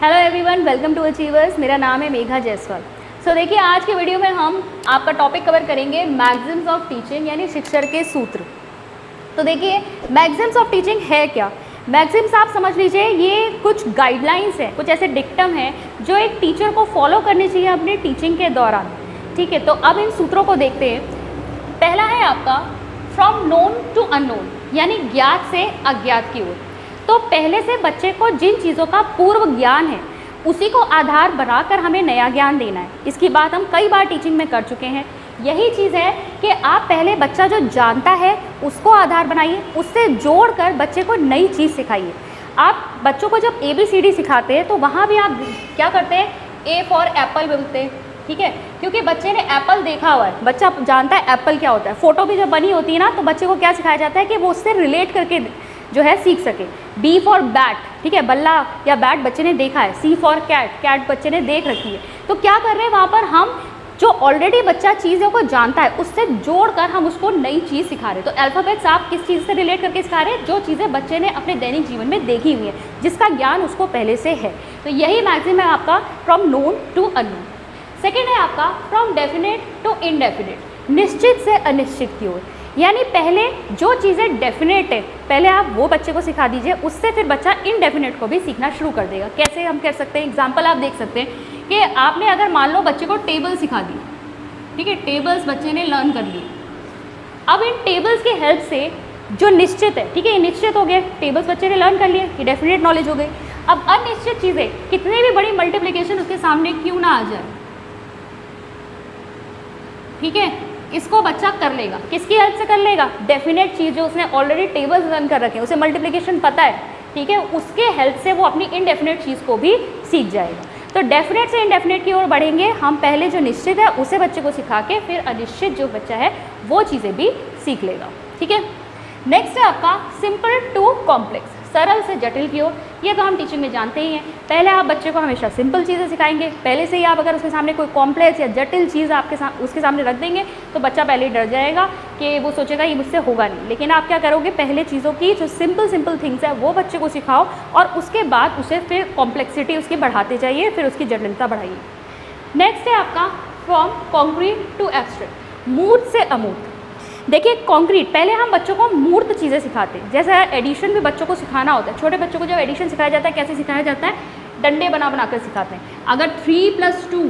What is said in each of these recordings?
Hello everyone, welcome to achievers. मेरा नाम है मेघा जायसवाल। देखिए, आज के वीडियो में हम आपका टॉपिक कवर करेंगे मैग्जिम्स ऑफ टीचिंग यानी शिक्षण के सूत्र। तो देखिए, मैग्जिम्स ऑफ टीचिंग है क्या? मैग्जिम्स आप समझ लीजिए, ये कुछ गाइडलाइंस हैं, कुछ ऐसे डिक्टम हैं जो एक टीचर को फॉलो करनी चाहिए अपनी टीचिंग के दौरान। ठीक है, तो अब इन सूत्रों को देखते हैं। पहला है आपका फ्रॉम नोन टू अननोन, यानी ज्ञात से अज्ञात की ओर। तो पहले से बच्चे को जिन चीज़ों का पूर्व ज्ञान है उसी को आधार बनाकर हमें नया ज्ञान देना है। इसकी बात हम कई बार टीचिंग में कर चुके हैं। यही चीज़ है कि आप पहले बच्चा जो जानता है उसको आधार बनाइए, उससे जोड़कर बच्चे को नई चीज़ सिखाइए। आप बच्चों को जब ABCD सिखाते हैं तो वहाँ भी आप क्या करते हैं, A फॉर एप्पल बोलते हैं। ठीक है, क्योंकि बच्चे ने एप्पल देखा हुआ है, बच्चा जानता है एप्पल क्या होता है। फ़ोटो भी जब बनी होती है ना, तो बच्चे को क्या सिखाया जाता है कि वो उससे रिलेट करके जो है सीख सके। B फॉर बैट, ठीक है, बल्ला या बैट बच्चे ने देखा है। C फॉर कैट, कैट बच्चे ने देख रखी है। तो क्या कर रहे हैं वहाँ पर, हम जो ऑलरेडी बच्चा चीज़ों को जानता है उससे जोड़कर हम उसको नई चीज़ सिखा रहे हैं। तो अल्फ़ाबेट्स आप किस चीज़ से रिलेट करके सिखा रहे हैं? जो चीज़ें बच्चे ने अपने दैनिक जीवन में देखी हुई है, जिसका ज्ञान उसको पहले से है। तो यही मैग्जिम है आपका from known to unknown. Second है आपका फ्रॉम डेफिनेट टू इनडेफिनेट, निश्चित से अनिश्चित की ओर। यानी पहले जो चीज़ें डेफिनेट है पहले आप वो बच्चे को सिखा दीजिए, उससे फिर बच्चा इनडेफिनेट को भी सीखना शुरू कर देगा। कैसे हम कर सकते हैं? एग्जाम्पल आप देख सकते हैं कि आपने अगर मान लो बच्चे को टेबल सिखा दी, ठीक है, टेबल्स बच्चे ने लर्न कर लिए। अब इन टेबल्स की हेल्प से जो निश्चित है, ठीक है, ये निश्चित हो गए, टेबल्स बच्चे ने लर्न कर लिए, ये डेफिनेट नॉलेज हो गई। अब अनिश्चित चीज़ें, कितनी भी बड़ी मल्टीप्लिकेशन उसके सामने क्यों ना आ जाए, ठीक है, इसको बच्चा कर लेगा। किसकी हेल्प से कर लेगा? डेफिनेट चीज़ जो उसने ऑलरेडी टेबल्स रन कर रखे हैं, उसे मल्टीप्लिकेशन पता है, ठीक है, उसके हेल्प से वो अपनी इनडेफिनेट चीज़ को भी सीख जाएगा। तो डेफिनेट से इनडेफिनेट की ओर बढ़ेंगे हम। पहले जो निश्चित है उसे बच्चे को सिखा के फिर अनिश्चित जो बच्चा है वो चीज़ें भी सीख लेगा। ठीक है, नेक्स्ट है आपका सिंपल टू कॉम्प्लेक्स, सरल से जटिल की ओर। ये तो हम टीचिंग में जानते ही हैं। पहले आप बच्चे को हमेशा सिंपल चीज़ें सिखाएंगे। पहले से ही आप अगर उसके सामने कोई कॉम्प्लेक्स या जटिल चीज़ उसके सामने रख देंगे तो बच्चा पहले ही डर जाएगा कि वो सोचेगा ये मुझसे होगा नहीं। लेकिन आप क्या करोगे, पहले चीज़ों की जो सिंपल थिंग्स है वो बच्चे को सिखाओ और उसके बाद उसे फिर कॉम्प्लेक्सिटी उसकी बढ़ाते जाइए, फिर उसकी जटिलता बढ़ाइए। नेक्स्ट है आपका फ्रॉम कॉन्क्रीट टू एब्स्ट्रैक्ट, मूर्त से अमूर्त। देखिए, कॉन्क्रीट पहले हम बच्चों को मूर्त चीज़ें सिखाते हैं। जैसे एडिशन भी बच्चों को सिखाना होता है। छोटे बच्चों को जब एडिशन सिखाया जाता है, कैसे सिखाया जाता है? डंडे बना कर सिखाते हैं। अगर 3+2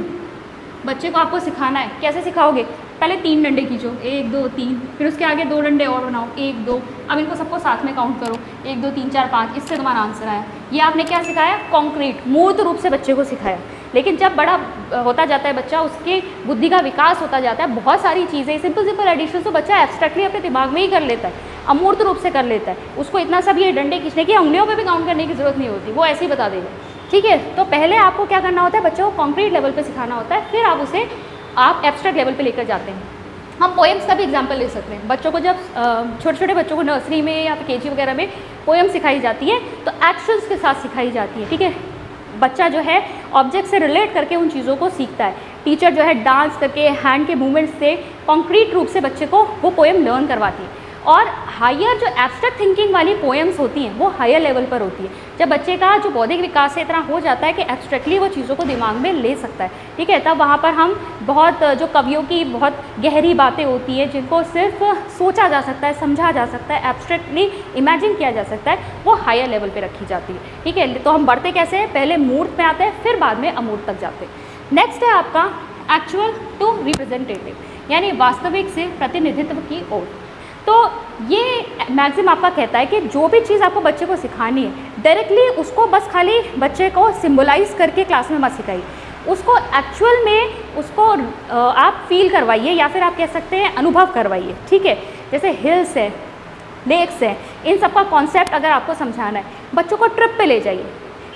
बच्चे को आपको सिखाना है, कैसे सिखाओगे? पहले 3 डंडे खींचो, 1 2 3, फिर उसके आगे 2 डंडे और बनाओ, 1 2। अब इनको सबको साथ में काउंट करो, 1 2 3 4 5, इससे तुम्हारा आंसर आया। ये आपने क्या सिखाया? कॉन्क्रीट, मूर्त रूप से बच्चे को सिखाया। लेकिन जब बड़ा होता जाता है बच्चा, उसकी बुद्धि का विकास होता जाता है, बहुत सारी चीज़ें सिंपल एडिशन तो बच्चा एब्स्ट्रैक्टली अपने दिमाग में ही कर लेता है, अमूर्त रूप से कर लेता है। उसको इतना सब ये डंडे खींचने की, उंगलियों पे भी काउंट करने की ज़रूरत नहीं होती, वो ऐसे ही बता देगा। ठीक है, तो पहले आपको क्या करना होता है, बच्चों को कॉन्क्रीट लेवल पे सिखाना होता है, फिर आप उसे एब्स्ट्रैक्ट लेवल पे लेकर जाते हैं। हम पोएम्स का भी एग्जांपल ले सकते हैं। बच्चों को जब छोटे बच्चों को नर्सरी में या फिर KG वगैरह में पोएम सिखाई जाती है तो एक्शंस के साथ सिखाई जाती है। ठीक है, बच्चा जो है ऑब्जेक्ट से रिलेट करके उन चीज़ों को सीखता है। टीचर जो है डांस करके, हैंड के मूवमेंट्स से कॉन्क्रीट रूप से बच्चे को वो पोएम लर्न करवाती है। और हायर जो एब्स्ट्रैक्ट थिंकिंग वाली पोएम्स होती हैं वो हायर लेवल पर होती है, जब बच्चे का जो बौद्धिक विकास है इतना हो जाता है कि एब्स्ट्रैक्टली वो चीज़ों को दिमाग में ले सकता है। ठीक है, तब वहाँ पर हम बहुत जो कवियों की बहुत गहरी बातें होती हैं जिनको सिर्फ सोचा जा सकता है, समझा जा सकता है, एब्स्ट्रैक्टली इमेजिन किया जा सकता है, वो हायर लेवल पर रखी जाती है। ठीक है, तो हम बढ़ते कैसे हैं, पहले मूर्त में आते हैं, फिर बाद में अमूर्त तक जाते हैं। नेक्स्ट है आपका एक्चुअल टू रिप्रेजेंटेटिव, यानी वास्तविक से प्रतिनिधित्व की ओर। तो ये मैग्जिम आपका कहता है कि जो भी चीज़ आपको बच्चे को सिखानी है, डायरेक्टली उसको बस खाली बच्चे को सिम्बलाइज करके क्लास में मत सिखाइए, उसको एक्चुअल में उसको आप फील करवाइए या फिर आप कह सकते हैं अनुभव करवाइए। ठीक है, जैसे हिल्स है, लेक्स है, इन सब का कॉन्सेप्ट अगर आपको समझाना है, बच्चों को ट्रिप पे ले जाइए।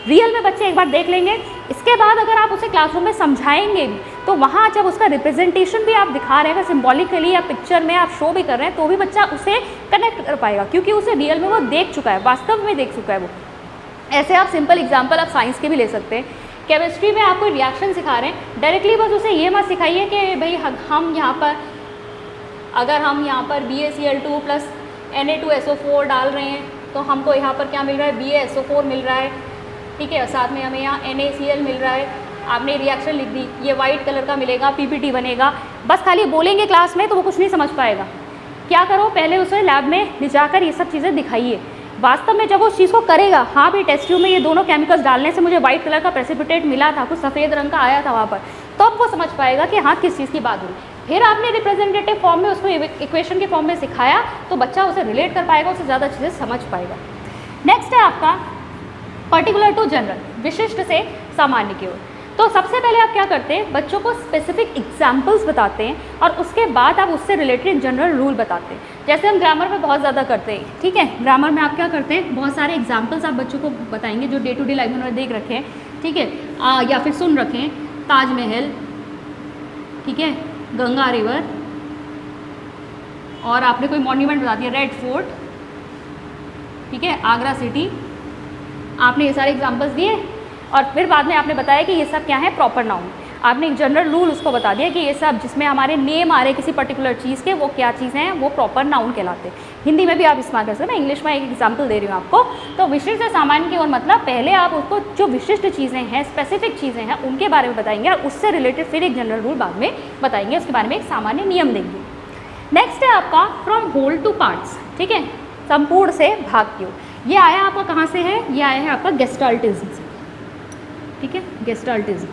रियल में बच्चे एक बार देख लेंगे, इसके बाद अगर आप उसे क्लासरूम में समझाएंगे भी तो वहाँ जब उसका रिप्रेजेंटेशन भी आप दिखा रहे हैं, सिम्बॉलिकली या पिक्चर में आप शो भी कर रहे हैं, तो भी बच्चा उसे कनेक्ट कर पाएगा, क्योंकि उसे रियल में वो देख चुका है, वास्तव में देख चुका है वो। ऐसे आप सिंपल एग्जाम्पल आप साइंस के भी ले सकते हैं। केमिस्ट्री में आप कोई रिएक्शन सिखा रहे हैं, डायरेक्टली बस उसे ये मत सिखाइए कि भाई हम यहाँ पर अगर हम यहाँ पर BaCl2 + Na2SO4 डाल रहे हैं तो हमको यहाँ पर क्या मिल रहा है, BaSO4 मिल रहा है। ठीक है, साथ में हमें यहाँ NaCl मिल रहा है, आपने रिएक्शन लिख दी, ये वाइट कलर का मिलेगा, PPT बनेगा, बस खाली बोलेंगे क्लास में तो वो कुछ नहीं समझ पाएगा। क्या करो, पहले उसे लैब में ले जाकर ये सब चीज़ें दिखाइए। वास्तव में जब वो उस चीज़ को करेगा, हाँ भी टेस्ट ट्यूब में ये दोनों केमिकल्स डालने से मुझे वाइट कलर का प्रेसिपिटेट मिला था, कुछ सफ़ेद रंग का आया था वहाँ पर, तो अब वो समझ पाएगा कि हाँ किस चीज़ की बात हुई। फिर आपने रिप्रेजेंटेटिव फॉर्म में उसको इक्वेशन के फॉर्म में सिखाया तो बच्चा उसे रिलेट कर पाएगा, उसे ज़्यादा चीज़ें समझ पाएगा। नेक्स्ट है आपका पर्टिकुलर टू जनरल, विशिष्ट से सामान्य की ओर। तो सबसे पहले आप क्या करते हैं, बच्चों को स्पेसिफिक एग्जाम्पल्स बताते हैं और उसके बाद आप उससे रिलेटेड जनरल रूल बताते हैं। जैसे हम ग्रामर में बहुत ज़्यादा करते हैं, ठीक है, ग्रामर में आप क्या करते हैं, बहुत सारे एग्जाम्पल्स आप बच्चों को बताएंगे जो डे टू डे लाइफ में उन्होंने देख रखे हैं, ठीक है, या फिर सुन रखे हैं, ताजमहल, ठीक है, गंगा रिवर, और आपने कोई मॉन्यूमेंट बता दिया, रेड फोर्ट, ठीक है, आगरा सिटी, आपने ये सारे एग्जाम्पल्स दिए और फिर बाद में आपने बताया कि ये सब क्या है, प्रॉपर नाउन। आपने एक जनरल रूल उसको बता दिया कि ये सब जिसमें हमारे नेम आ रहे किसी पर्टिकुलर चीज़ के, वो क्या चीज़ें हैं, वो प्रॉपर नाउन कहलाते हैं। हिंदी में भी आप इस्तेमाल कर सकते हैं, मैं इंग्लिश में एक एग्जाम्पल दे रही हूँ आपको। तो विशिष्ट से सामान्य की ओर मतलब पहले आप उसको जो विशिष्ट चीज़ें हैं, स्पेसिफिक चीज़ें हैं, उनके बारे में बताएंगे और उससे रिलेटेड फिर एक जनरल रूल बाद में बताएंगे, उसके बारे में एक सामान्य नियम देंगे। नेक्स्ट है आपका फ्रॉम होल टू पार्ट्स, ठीक है, संपूर्ण से भाग की ओर। ये आया आपका कहाँ से है, ये आया है आपका गेस्टाल्टिज्म से, ठीक है, गेस्टाल्टिज्म।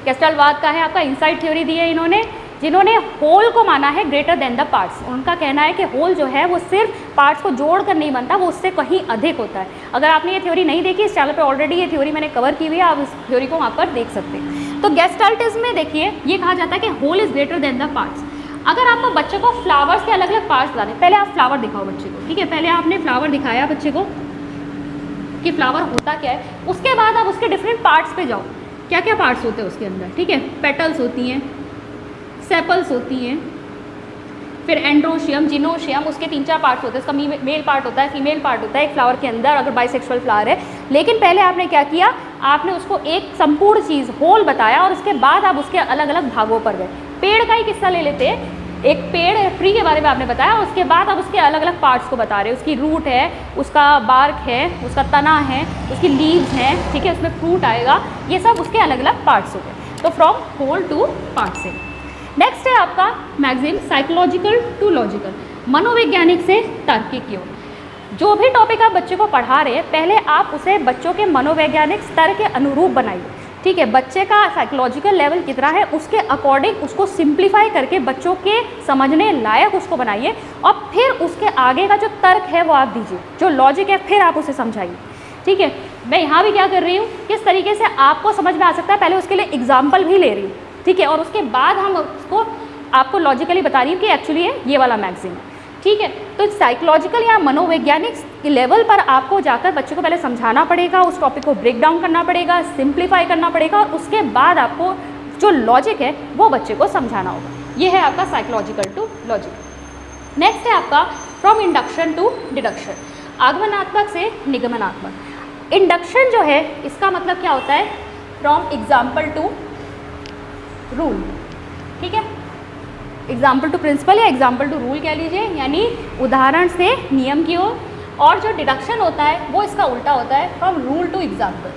गेस्टाल्टवाद का है आपका, इनसाइड थ्योरी दी है इन्होंने, जिन्होंने होल को माना है ग्रेटर देन द पार्ट्स। उनका कहना है कि होल जो है वो सिर्फ पार्ट्स को जोड़कर नहीं बनता, वो उससे कहीं अधिक होता है। अगर आपने ये थ्योरी नहीं देखी, इस चैनल पे ऑलरेडी ये थ्योरी मैंने कवर की हुई है, आप इस थ्योरी को वहाँ पर देख सकते हैं। तो गेस्टाल्टिज्म में देखिए ये कहा जाता है कि whole is greater than the parts. अगर आपको बच्चे को फ्लावर्स के अलग अलग पार्ट्स बताने, पहले आप फ्लावर दिखाओ बच्चे को, ठीक है, पहले आपने फ्लावर दिखाया बच्चे को कि फ्लावर होता क्या है, उसके बाद आप उसके डिफरेंट पार्ट्स पे जाओ, क्या क्या पार्ट्स होते हैं उसके अंदर, ठीक है, पेटल्स होती हैं, सेपल्स होती हैं, फिर एंड्रोशियम, जिनोशियम, उसके 3-4 पार्ट्स होते हैं, उसका मेल पार्ट होता है, फीमेल पार्ट होता है एक फ्लावर के अंदर अगर बाइसेक्सुअल फ्लावर है। लेकिन पहले आपने क्या किया, आपने उसको एक संपूर्ण चीज़ होल बताया और उसके बाद आप उसके अलग अलग भागों पर गए। पेड़ का ही किस्सा ले लेते हैं, एक पेड़ ट्री के बारे में आपने बताया, उसके बाद आप उसके अलग अलग पार्ट्स को बता रहे हो, उसकी रूट है, उसका बार्क है, उसका तना है, उसकी लीव्स हैं, ठीक है, उसमें फ्रूट आएगा, ये सब उसके अलग अलग पार्ट्स हो गए। तो फ्रॉम होल टू पार्ट से। नेक्स्ट है आपका मैगजीन साइकोलॉजिकल टू लॉजिकल, मनोवैज्ञानिक से तार्किक की ओर। जो भी टॉपिक आप बच्चे को पढ़ा रहे हैं, पहले आप उसे बच्चों के मनोवैज्ञानिक स्तर के अनुरूप बनाइए, ठीक है, बच्चे का साइकोलॉजिकल लेवल कितना है उसके अकॉर्डिंग उसको सिंप्लीफाई करके बच्चों के समझने लायक उसको बनाइए और फिर उसके आगे का जो तर्क है वो आप दीजिए, जो लॉजिक है फिर आप उसे समझाइए, ठीक है। मैं यहाँ भी क्या कर रही हूँ, किस तरीके से आपको समझ में आ सकता है, पहले उसके लिए एग्जाम्पल भी ले रही हूँ, ठीक है, और उसके बाद हम उसको आपको लॉजिकली बता रही हूँ कि एक्चुअली ये वाला मैगजीन, ठीक है। तो साइकोलॉजिकल या मनोवैज्ञानिक लेवल पर आपको जाकर बच्चे को पहले समझाना पड़ेगा, उस टॉपिक को ब्रेक डाउन करना पड़ेगा, सिंप्लीफाई करना पड़ेगा और उसके बाद आपको जो लॉजिक है वो बच्चे को समझाना होगा। ये है आपका साइकोलॉजिकल टू लॉजिक। नेक्स्ट है आपका फ्रॉम इंडक्शन टू डिडक्शन, आगमनात्मक से निगमनात्मक। इंडक्शन जो है इसका मतलब क्या होता है, फ्रॉम एग्जाम्पल टू रूल, ठीक है, एग्जाम्पल टू प्रिंसिपल या एग्जाम्पल टू रूल कह लीजिए, यानी उदाहरण से नियम की ओर। और जो डिडक्शन होता है वो इसका उल्टा होता है, फ्रॉम रूल टू एग्जाम्पल,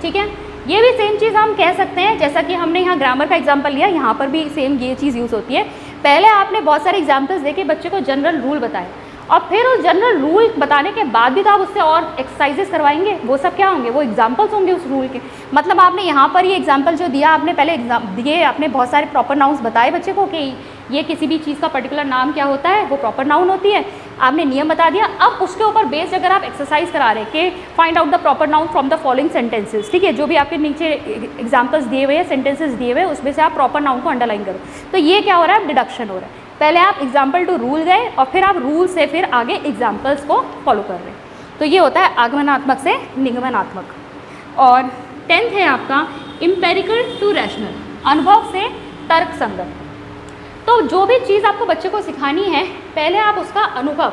ठीक है। ये भी सेम चीज़ हम कह सकते हैं, जैसा कि हमने यहाँ ग्रामर का एग्जाम्पल लिया, यहाँ पर भी सेम ये चीज़ यूज़ होती है। पहले आपने बहुत सारे एग्जाम्पल्स देके बच्चे को जनरल रूल बताए और फिर उस जनरल रूल बताने के बाद भी तो आप उससे और एक्सरसाइजेस करवाएंगे, वो सब क्या होंगे, वो एग्जाम्पल्स होंगे उस रूल के। मतलब आपने यहाँ पर ये एग्जाम्पल जो दिया, आपने पहले एग्जाम दिए, आपने बहुत सारे प्रॉपर नाउन्स बताए बच्चे को कि ये किसी भी चीज़ का पर्टिकुलर नाम क्या होता है, वो प्रॉपर नाउन होती है, आपने नियम बता दिया। अब उसके ऊपर बेस्ड अगर आप एक्सरसाइज करा रहे हैं कि find out the proper noun from the following sentences, ठीक है, जो भी आपके नीचे एग्जाम्पल्स दिए हुए हैं, सेंटेंसेस दिए हुए हैं, उसमें से आप प्रॉपर नाउन को अंडरलाइन करो, तो ये क्या हो रहा है, डिडक्शन हो रहा है। पहले आप एग्जाम्पल टू रूल गए और फिर आप रूल से फिर आगे एग्जाम्पल्स को फॉलो कर रहे हैं, तो ये होता है आगमनात्मक से निगमनात्मक। और 10th है आपका एम्पेरिकल टू रैशनल, अनुभव से तर्क संगत। तो जो भी चीज़ आपको बच्चे को सिखानी है, पहले आप उसका अनुभव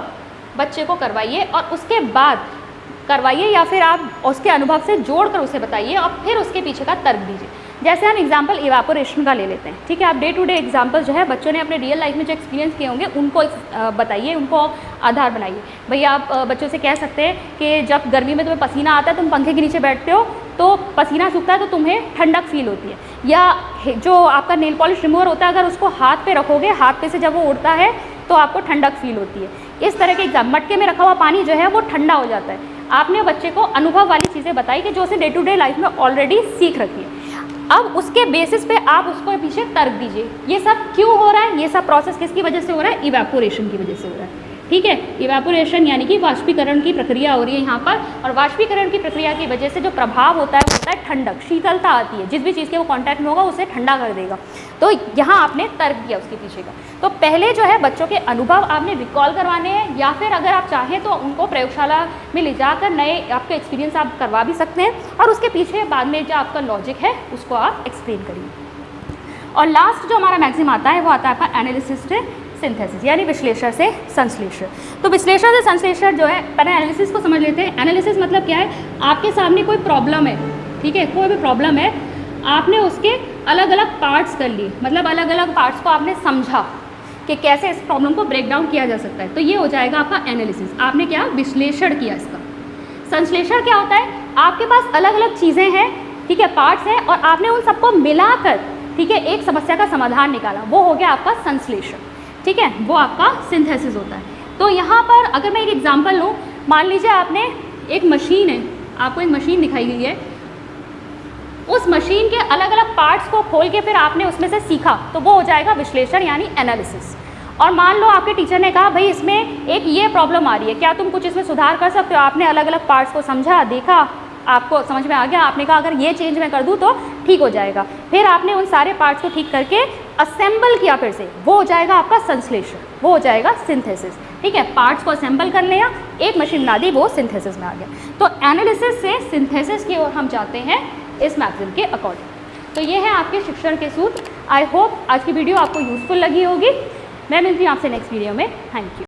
बच्चे को करवाइए और उसके बाद करवाइए, या फिर आप उसके अनुभव से जोड़कर उसे बताइए और फिर उसके पीछे का तर्क दीजिए। जैसे हम एग्जाम्पल इवापोरेशन का ले लेते हैं, ठीक है। आप डे टू डे एग्जाम्पल जो है बच्चों ने अपने रियल लाइफ में जो एक्सपीरियंस किए होंगे उनको बताइए, उनको आधार बनाइए। भैया आप बच्चों से कह सकते हैं कि जब गर्मी में तुम्हें पसीना आता है, तुम पंखे के नीचे बैठते हो तो पसीना सूखता है तो तुम्हें ठंडक फील होती है, या जो आपका नेल पॉलिश रिमूवर होता है अगर उसको हाथ पे रखोगे, हाथ पे से जब वो उड़ता है तो आपको ठंडक फील होती है। इस तरह के एग्जाम, मटके में रखा हुआ पानी जो है वो ठंडा हो जाता है। आपने बच्चे को अनुभव वाली चीज़ें बताई कि जो उसे डे टू डे लाइफ में ऑलरेडी सीख रखी है। अब उसके बेसिस पे आप उसको पीछे तर्क दीजिए, ये सब क्यों हो रहा है, ये सब प्रोसेस किसकी वजह से हो रहा है, इवेपोरेशन की वजह से हो रहा है, ठीक है। इवेपोरेशन यानी कि वाष्पीकरण की प्रक्रिया हो रही है यहाँ पर, और वाष्पीकरण की प्रक्रिया की वजह से जो प्रभाव होता है वो होता है ठंडक, शीतलता आती है, जिस भी चीज़ के वो कांटेक्ट में होगा उसे ठंडा कर देगा। तो यहाँ आपने तर्क दिया उसके पीछे का। तो पहले जो है बच्चों के अनुभव आपने रिकॉल करवाने हैं, या फिर अगर आप चाहें तो उनको प्रयोगशाला में ले जाकर नए आपके एक्सपीरियंस आप करवा भी सकते हैं, और उसके पीछे बाद में जो आपका लॉजिक है उसको आप एक्सप्लेन करिए। और लास्ट जो हमारा मैक्सिम आता है वो आता है आपका एनालिसिस से सिंथेसिस, यानी विश्लेषण से संश्लेषण। तो विश्लेषण से संश्लेषण जो है, पहले एनालिसिस को समझ लेते हैं। एनालिसिस मतलब क्या है, आपके सामने कोई प्रॉब्लम है, ठीक है, कोई भी प्रॉब्लम है, आपने उसके अलग अलग पार्ट्स कर लिए, मतलब अलग अलग पार्ट्स को आपने समझा कि कैसे इस प्रॉब्लम को ब्रेक डाउन किया जा सकता है, तो ये हो जाएगा आपका एनालिसिस। आपने क्या विश्लेषण किया इसका। संश्लेषण क्या होता है, आपके पास अलग अलग चीज़ें हैं, ठीक है, पार्ट्स हैं, और आपने उन सबको मिलाकर, ठीक है, एक समस्या का समाधान निकाला, वो हो गया आपका संश्लेषण, ठीक है, वो आपका सिंथेसिस होता है। तो यहाँ पर अगर मैं एक एग्जांपल लूँ, मान लीजिए आपने एक मशीन है, आपको एक मशीन दिखाई गई है, उस मशीन के अलग अलग पार्ट्स को खोल के फिर आपने उसमें से सीखा, तो वो हो जाएगा विश्लेषण यानी एनालिसिस। और मान लो आपके टीचर ने कहा भाई इसमें एक ये प्रॉब्लम आ रही है, क्या तुम कुछ इसमें सुधार कर सकते हो। आपने अलग अलग पार्ट्स को समझा, देखा, आपको समझ में आ गया, आपने कहा अगर ये चेंज मैं कर दूँ तो ठीक हो जाएगा। फिर आपने उन सारे पार्ट्स को ठीक करके असेंबल किया फिर से, वो हो जाएगा आपका संश्लेषण, वो हो जाएगा सिंथेसिस, ठीक है। पार्ट्स को असेंबल कर लिया, एक मशीन बना दी, वो सिंथेसिस में आ गया। तो एनालिसिस से सिंथेसिस की ओर हम जाते हैं इस मैगज़ीन के अकॉर्डिंग। तो ये है आपके शिक्षण के सूत्र। आई होप आज की वीडियो आपको यूज़फुल लगी होगी। मैं मिलती हूँ आपसे नेक्स्ट वीडियो में। Thank you.